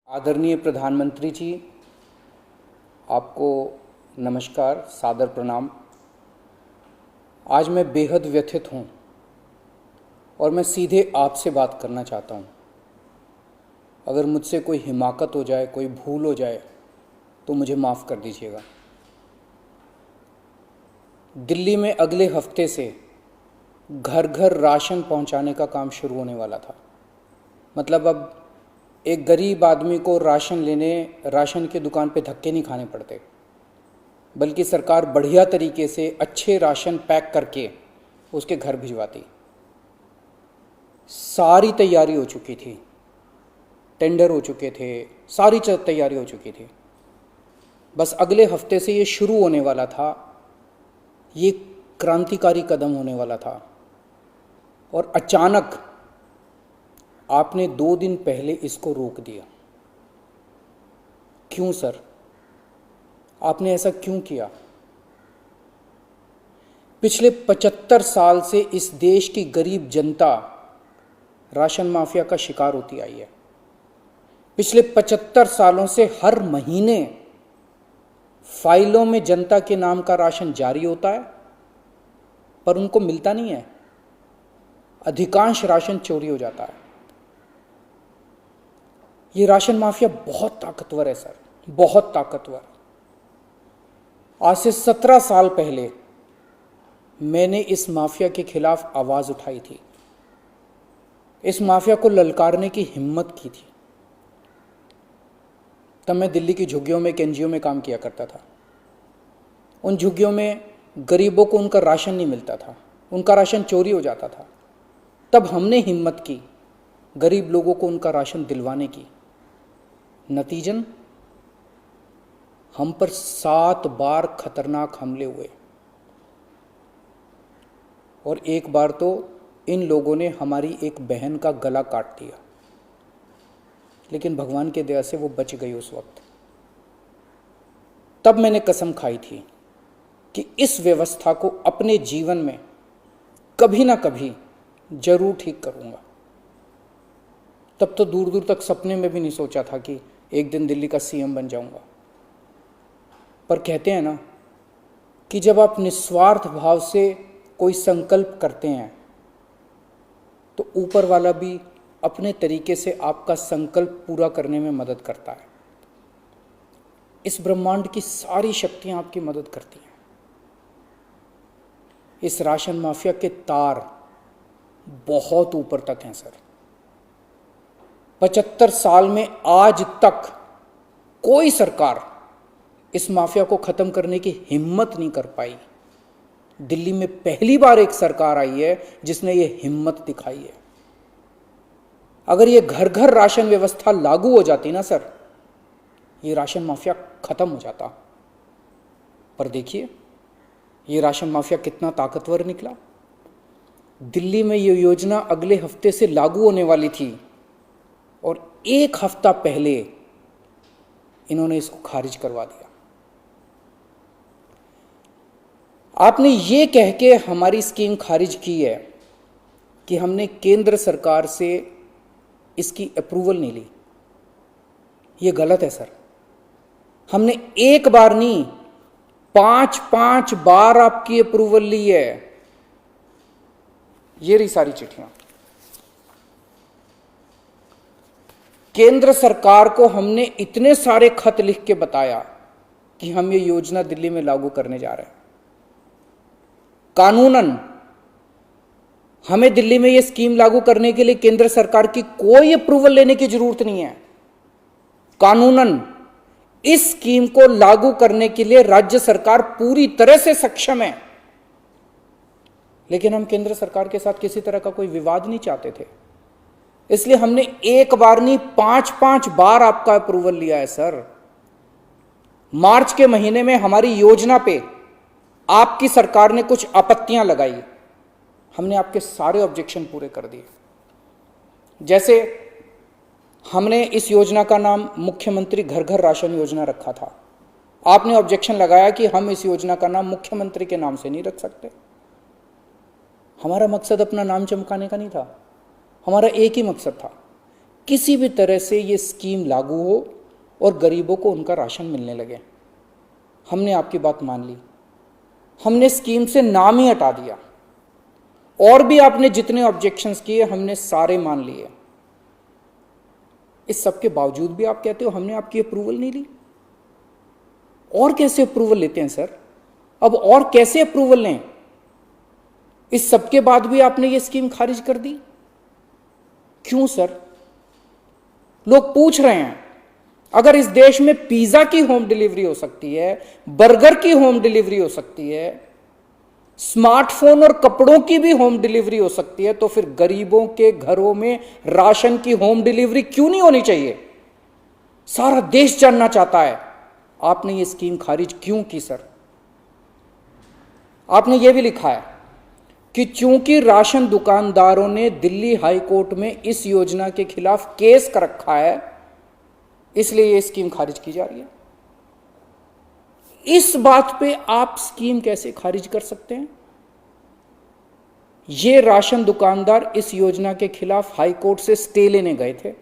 आदरणीय प्रधानमंत्री जी, आपको नमस्कार, सादर प्रणाम। आज मैं बेहद व्यथित हूँ और मैं सीधे आपसे बात करना चाहता हूँ। अगर मुझसे कोई हिमाकत हो जाए, कोई भूल हो जाए तो मुझे माफ़ कर दीजिएगा। दिल्ली में अगले हफ्ते से घर घर राशन पहुँचाने का काम शुरू होने वाला था। मतलब अब एक गरीब आदमी को राशन की दुकान पे धक्के नहीं खाने पड़ते, बल्कि सरकार बढ़िया तरीके से अच्छे राशन पैक करके उसके घर भिजवाती। सारी तैयारी हो चुकी थी, टेंडर हो चुके थे, सारी तैयारी हो चुकी थी। बस अगले हफ्ते से ये शुरू होने वाला था। ये क्रांतिकारी कदम होने वाला था और अचानक आपने 2 दिन पहले इसको रोक दिया। क्यों सर? आपने ऐसा क्यों किया? पिछले 75 साल से इस देश की गरीब जनता राशन माफिया का शिकार होती आई है। पिछले 75 सालों से हर महीने फाइलों में जनता के नाम का राशन जारी होता है, पर उनको मिलता नहीं है। अधिकांश राशन चोरी हो जाता है। ये राशन माफिया बहुत ताकतवर है सर, बहुत ताकतवर। आज से 17 साल पहले मैंने इस माफिया के खिलाफ आवाज उठाई थी, इस माफिया को ललकारने की हिम्मत की थी। तब मैं दिल्ली की झुग्गियों में, एक एनजीओ में काम किया करता था। उन झुग्गियों में गरीबों को उनका राशन नहीं मिलता था, उनका राशन चोरी हो जाता था। तब हमने हिम्मत की गरीब लोगों को उनका राशन दिलवाने की। नतीजन हम पर 7 बार खतरनाक हमले हुए और एक बार तो इन लोगों ने हमारी एक बहन का गला काट दिया, लेकिन भगवान की दया से वो बच गई उस वक्त। तब मैंने कसम खाई थी कि इस व्यवस्था को अपने जीवन में कभी ना कभी जरूर ठीक करूंगा। तब तो दूर दूर तक सपने में भी नहीं सोचा था कि एक दिन दिल्ली का सीएम बन जाऊंगा। पर कहते हैं ना कि जब आप निस्वार्थ भाव से कोई संकल्प करते हैं तो ऊपर वाला भी अपने तरीके से आपका संकल्प पूरा करने में मदद करता है। इस ब्रह्मांड की सारी शक्तियां आपकी मदद करती हैं। इस राशन माफिया के तार बहुत ऊपर तक हैं सर। 75 साल में आज तक कोई सरकार इस माफिया को खत्म करने की हिम्मत नहीं कर पाई। दिल्ली में पहली बार एक सरकार आई है जिसने ये हिम्मत दिखाई है। अगर ये घर घर राशन व्यवस्था लागू हो जाती ना सर, ये राशन माफिया खत्म हो जाता। पर देखिए ये राशन माफिया कितना ताकतवर निकला। दिल्ली में ये योजना अगले हफ्ते से लागू होने वाली थी और 1 हफ्ता पहले इन्होंने इसको खारिज करवा दिया। आपने ये कह के हमारी स्कीम खारिज की है कि हमने केंद्र सरकार से इसकी अप्रूवल नहीं ली। ये गलत है सर। हमने एक बार नहीं, 5 बार आपकी अप्रूवल ली है। ये रही सारी चिट्ठियां। केंद्र सरकार को हमने इतने सारे खत लिख के बताया कि हम ये योजना दिल्ली में लागू करने जा रहे हैं। कानूनन हमें दिल्ली में ये स्कीम लागू करने के लिए केंद्र सरकार की कोई अप्रूवल लेने की जरूरत नहीं है। कानूनन इस स्कीम को लागू करने के लिए राज्य सरकार पूरी तरह से सक्षम है। लेकिन हम केंद्र सरकार के साथ किसी तरह का कोई विवाद नहीं चाहते थे, इसलिए हमने एक बार नहीं 5 बार आपका अप्रूवल लिया है सर। मार्च के महीने में हमारी योजना पे आपकी सरकार ने कुछ आपत्तियां लगाई, हमने आपके सारे ऑब्जेक्शन पूरे कर दिए। जैसे हमने इस योजना का नाम मुख्यमंत्री घर घर राशन योजना रखा था। आपने ऑब्जेक्शन लगाया कि हम इस योजना का नाम मुख्यमंत्री के नाम से नहीं रख सकते। हमारा मकसद अपना नाम चमकाने का नहीं था, हमारा एक ही मकसद था किसी भी तरह से ये स्कीम लागू हो और गरीबों को उनका राशन मिलने लगे। हमने आपकी बात मान ली, हमने स्कीम से नाम ही हटा दिया, और भी आपने जितने ऑब्जेक्शंस किए हमने सारे मान लिए। इस सब के बावजूद भी आप कहते हो हमने आपकी अप्रूवल नहीं ली। और कैसे अप्रूवल लेते हैं सर? अब और कैसे अप्रूवल लें? इस सब के बाद भी आपने ये स्कीम खारिज कर दी, क्यों सर? लोग पूछ रहे हैं, अगर इस देश में पिज्जा की होम डिलीवरी हो सकती है, बर्गर की होम डिलीवरी हो सकती है, स्मार्टफोन और कपड़ों की भी होम डिलीवरी हो सकती है, तो फिर गरीबों के घरों में राशन की होम डिलीवरी क्यों नहीं होनी चाहिए? सारा देश जानना चाहता है आपने ये स्कीम खारिज क्यों की सर? आपने ये भी लिखा है कि चूंकि राशन दुकानदारों ने दिल्ली हाई कोर्ट में इस योजना के खिलाफ केस कर रखा है, इसलिए ये स्कीम खारिज की जा रही है। इस बात पे आप स्कीम कैसे खारिज कर सकते हैं? ये राशन दुकानदार इस योजना के खिलाफ हाई कोर्ट से स्टे लेने गए थे,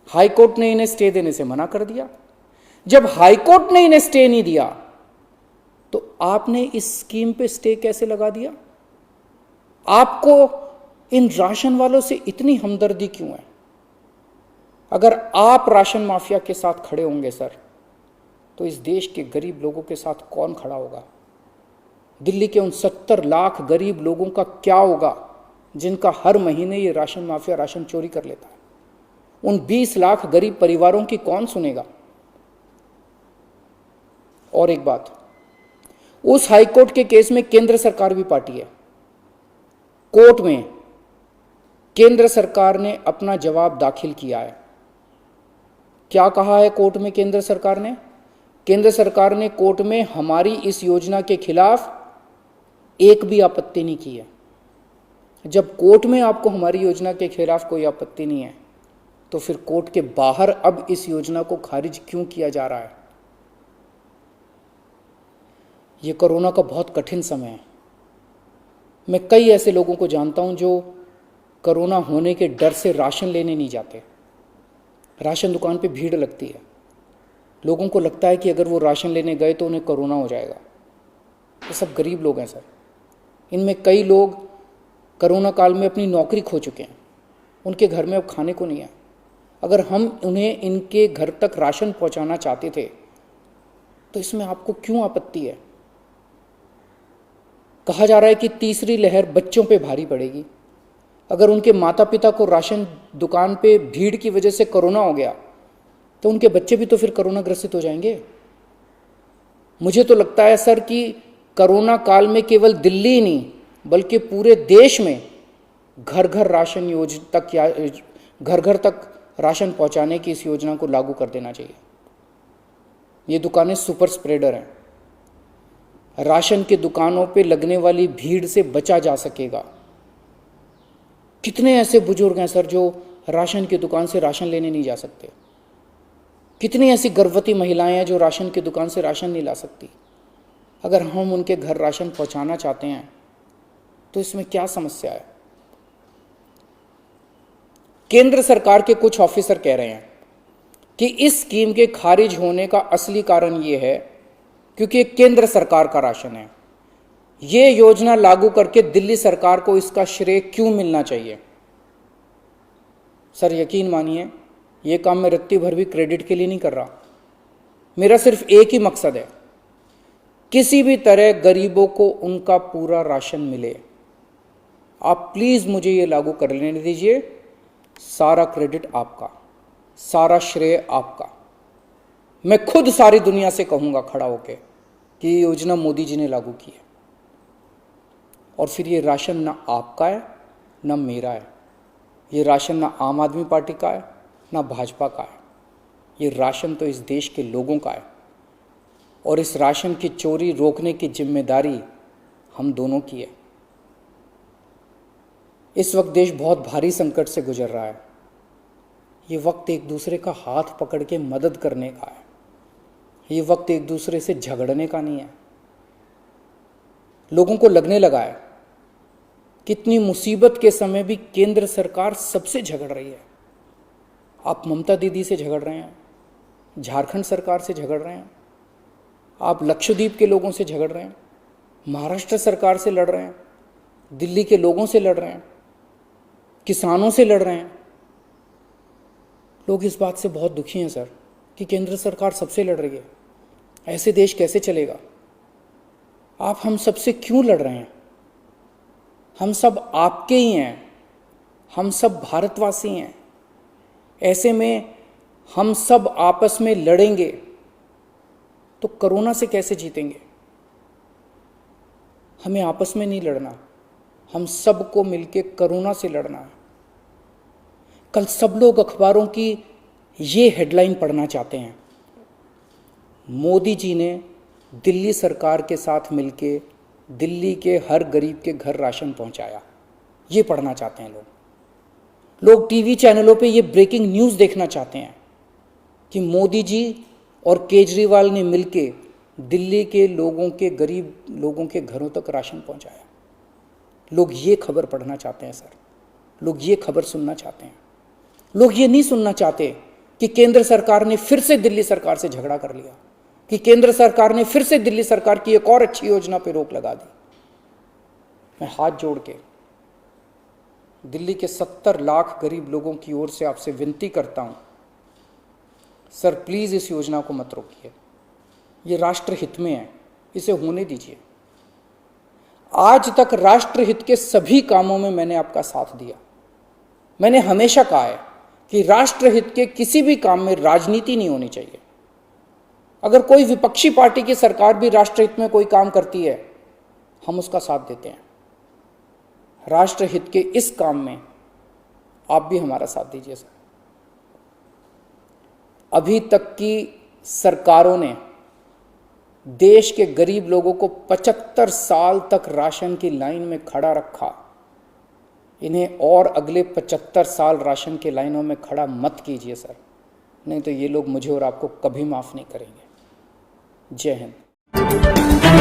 हाई कोर्ट ने इन्हें स्टे देने से मना कर दिया। जब हाई कोर्ट ने इन्हें स्टे नहीं दिया तो आपने इस स्कीम पे स्टे कैसे लगा दिया? आपको इन राशन वालों से इतनी हमदर्दी क्यों है? अगर आप राशन माफिया के साथ खड़े होंगे सर, तो इस देश के गरीब लोगों के साथ कौन खड़ा होगा? दिल्ली के उन 70 लाख गरीब लोगों का क्या होगा जिनका हर महीने ये राशन माफिया राशन चोरी कर लेता है? उन 20 लाख गरीब परिवारों की कौन सुनेगा? और एक बात, उस हाईकोर्ट के केस में केंद्र सरकार भी पार्टी है। कोर्ट में केंद्र सरकार ने अपना जवाब दाखिल किया है। क्या कहा है कोर्ट में केंद्र सरकार ने? केंद्र सरकार ने कोर्ट में हमारी इस योजना के खिलाफ एक भी आपत्ति नहीं की है। जब कोर्ट में आपको हमारी योजना के खिलाफ कोई आपत्ति नहीं है, तो फिर कोर्ट के बाहर अब इस योजना को खारिज क्यों किया जा रहा है? ये कोरोना का बहुत कठिन समय है। मैं कई ऐसे लोगों को जानता हूं जो कोरोना होने के डर से राशन लेने नहीं जाते। राशन दुकान पे भीड़ लगती है, लोगों को लगता है कि अगर वो राशन लेने गए तो उन्हें कोरोना हो जाएगा। ये सब गरीब लोग हैं सर। इनमें कई लोग कोरोना काल में अपनी नौकरी खो चुके हैं, उनके घर में अब खाने को नहीं है। अगर हम उन्हें इनके घर तक राशन पहुंचाना चाहते थे तो इसमें आपको क्यों आपत्ति है? कहा जा रहा है कि तीसरी लहर बच्चों पे भारी पड़ेगी। अगर उनके माता पिता को राशन दुकान पे भीड़ की वजह से कोरोना हो गया तो उनके बच्चे भी तो फिर कोरोना ग्रसित हो जाएंगे। मुझे तो लगता है सर कि कोरोना काल में केवल दिल्ली ही नहीं बल्कि पूरे देश में घर घर राशन योजना तक या घर घर तक राशन पहुंचाने की इस योजना को लागू कर देना चाहिए। ये दुकानें सुपर स्प्रेडर हैं। राशन की दुकानों पे लगने वाली भीड़ से बचा जा सकेगा। कितने ऐसे बुजुर्ग हैं सर जो राशन की दुकान से राशन लेने नहीं जा सकते? कितनी ऐसी गर्भवती महिलाएं हैं जो राशन की दुकान से राशन नहीं ला सकती? अगर हम उनके घर राशन पहुंचाना चाहते हैं तो इसमें क्या समस्या है? केंद्र सरकार के कुछ ऑफिसर कह रहे हैं कि इस स्कीम के खारिज होने का असली कारण यह है क्योंकि केंद्र सरकार का राशन है। यह योजना लागू करके दिल्ली सरकार को इसका श्रेय क्यों मिलना चाहिए? सर यकीन मानिए, यह काम मैं रत्ती भर भी क्रेडिट के लिए नहीं कर रहा। मेरा सिर्फ एक ही मकसद है, किसी भी तरह गरीबों को उनका पूरा राशन मिले। आप प्लीज मुझे यह लागू कर लेने दीजिए। सारा क्रेडिट आपका, सारा श्रेय आपका। मैं खुद सारी दुनिया से कहूंगा खड़ा होकर कि ये योजना मोदी जी ने लागू की है। और फिर ये राशन ना आपका है ना मेरा है। ये राशन ना आम आदमी पार्टी का है ना भाजपा का है। ये राशन तो इस देश के लोगों का है और इस राशन की चोरी रोकने की जिम्मेदारी हम दोनों की है। इस वक्त देश बहुत भारी संकट से गुजर रहा है। ये वक्त एक दूसरे का हाथ पकड़ के मदद करने का है। ये वक्त एक दूसरे से झगड़ने का नहीं है। लोगों को लगने लगा है कितनी मुसीबत के समय भी केंद्र सरकार सबसे झगड़ रही है। आप ममता दीदी से झगड़ रहे हैं, झारखंड सरकार से झगड़ रहे हैं, आप लक्षद्वीप के लोगों से झगड़ रहे हैं, महाराष्ट्र सरकार से लड़ रहे हैं, दिल्ली के लोगों से लड़ रहे हैं, किसानों से लड़ रहे हैं। लोग इस बात से बहुत दुखी हैं सर कि केंद्र सरकार सबसे लड़ रही है। ऐसे देश कैसे चलेगा? आप हम सबसे क्यों लड़ रहे हैं? हम सब आपके ही हैं, हम सब भारतवासी हैं। ऐसे में हम सब आपस में लड़ेंगे तो कोरोना से कैसे जीतेंगे? हमें आपस में नहीं लड़ना, हम सबको मिलके कोरोना से लड़ना है। कल सब लोग अखबारों की ये हेडलाइन पढ़ना चाहते हैं, मोदी जी ने दिल्ली सरकार के साथ मिलके दिल्ली के हर गरीब के घर राशन पहुंचाया। ये पढ़ना चाहते हैं लोग टीवी चैनलों पे ये ब्रेकिंग न्यूज़ देखना चाहते हैं कि मोदी जी और केजरीवाल ने मिलके दिल्ली के लोगों के, गरीब लोगों के घरों तक राशन पहुंचाया। लोग ये खबर पढ़ना चाहते हैं सर, लोग ये खबर सुनना चाहते हैं। लोग ये नहीं सुनना चाहते कि केंद्र सरकार ने फिर से दिल्ली सरकार से झगड़ा कर लिया, कि केंद्र सरकार ने फिर से दिल्ली सरकार की एक और अच्छी योजना पर रोक लगा दी। मैं हाथ जोड़ के दिल्ली के 70 लाख गरीब लोगों की ओर से आपसे विनती करता हूं, सर प्लीज इस योजना को मत रोकिए। ये राष्ट्र हित में है, इसे होने दीजिए। आज तक राष्ट्र हित के सभी कामों में मैंने आपका साथ दिया। मैंने हमेशा कहा है कि राष्ट्र हित के किसी भी काम में राजनीति नहीं होनी चाहिए। अगर कोई विपक्षी पार्टी की सरकार भी राष्ट्र हित में कोई काम करती है, हम उसका साथ देते हैं। राष्ट्र हित के इस काम में आप भी हमारा साथ दीजिए सर। अभी तक की सरकारों ने देश के गरीब लोगों को 75 साल तक राशन की लाइन में खड़ा रखा। इन्हें और अगले 75 साल राशन की लाइनों में खड़ा मत कीजिए सर, नहीं तो ये लोग मुझे और आपको कभी माफ नहीं करेंगे। जय हिंद।